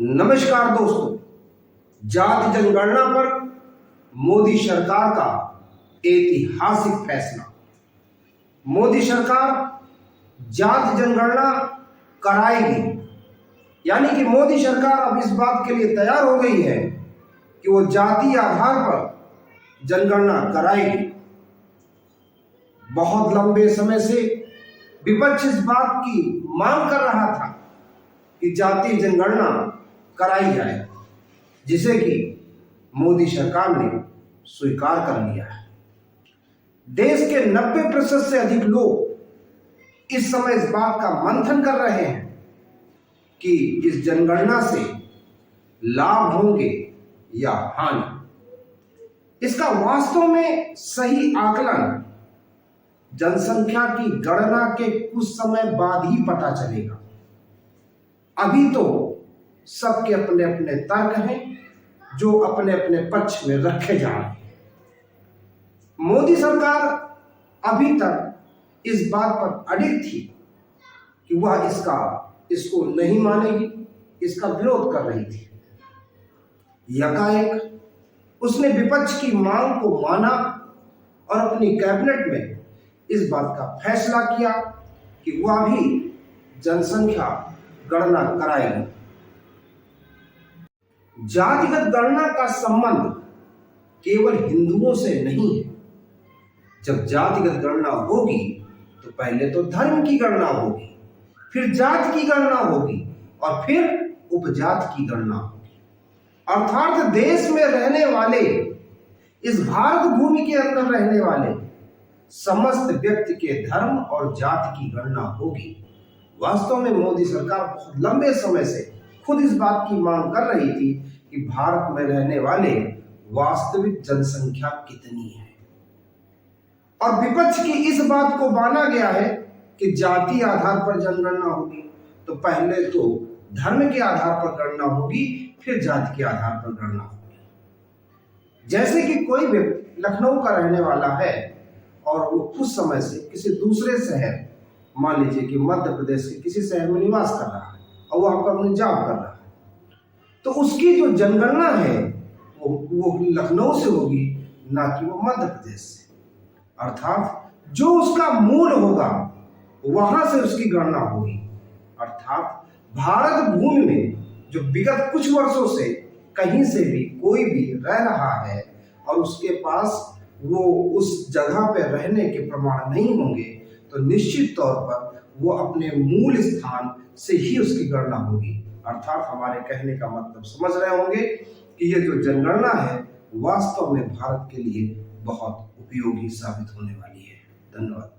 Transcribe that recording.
नमस्कार दोस्तों, जाति जनगणना पर मोदी सरकार का ऐतिहासिक फैसला। मोदी सरकार जाति जनगणना कराएगी, यानी कि मोदी सरकार अब इस बात के लिए तैयार हो गई है कि वो जाति आधार पर जनगणना कराएगी। बहुत लंबे समय से विपक्ष इस बात की मांग कर रहा था कि जाति जनगणना कराई जाए, जिसे कि मोदी सरकार ने स्वीकार कर लिया है। देश के 90% से अधिक लोग इस समय इस बात का मंथन कर रहे हैं कि इस जनगणना से लाभ होंगे या हानि। इसका वास्तव में सही आकलन जनसंख्या की गणना के कुछ समय बाद ही पता चलेगा। अभी तो सबके अपने अपने तर्क हैं जो अपने अपने पक्ष में रखे जा रहे हैं। मोदी सरकार अभी तक इस बात पर अडिग थी कि वह इसको नहीं मानेगी, इसका विरोध कर रही थी। यकाएक उसने विपक्ष की मांग को माना और अपनी कैबिनेट में इस बात का फैसला किया कि वह भी जनसंख्या गणना कराएगी। जातिगत गणना का संबंध केवल हिंदुओं से नहीं है। जब जातिगत गणना होगी तो पहले तो धर्म की गणना होगी, फिर जाति की गणना होगी और फिर उपजाति की गणना होगी। अर्थात देश में रहने वाले, इस भारत भूमि के अंदर रहने वाले समस्त व्यक्ति के धर्म और जाति की गणना होगी। वास्तव में मोदी सरकार बहुत लंबे समय से खुद इस बात की मांग कर रही थी कि भारत में रहने वाले वास्तविक जनसंख्या कितनी है, और विपक्ष की इस बात को माना गया है कि जाति आधार पर जनगणना होगी, तो पहले तो धर्म के आधार पर गणना होगी, फिर जाति के आधार पर गणना होगी। जैसे कि कोई व्यक्ति लखनऊ का रहने वाला है और वो कुछ समय से किसी दूसरे शहर, मान लीजिए कि मध्य प्रदेश के किसी शहर में निवास कर रहा है और वहां पर अपनी जॉब कर रहा है, तो उसकी जो जनगणना है वो लखनऊ से होगी, ना कि वो मध्य प्रदेश से। अर्थात जो उसका मूल होगा वहां से उसकी गणना होगी। अर्थात भारत भूमि में जो विगत कुछ वर्षों से कहीं से भी कोई भी रह रहा है और उसके पास वो उस जगह पे रहने के प्रमाण नहीं होंगे, तो निश्चित तौर पर वो अपने मूल स्थान से ही उसकी गणना होगी। अर्थात हमारे कहने का मतलब समझ रहे होंगे कि ये जो जनगणना है वास्तव में भारत के लिए बहुत उपयोगी साबित होने वाली है। धन्यवाद।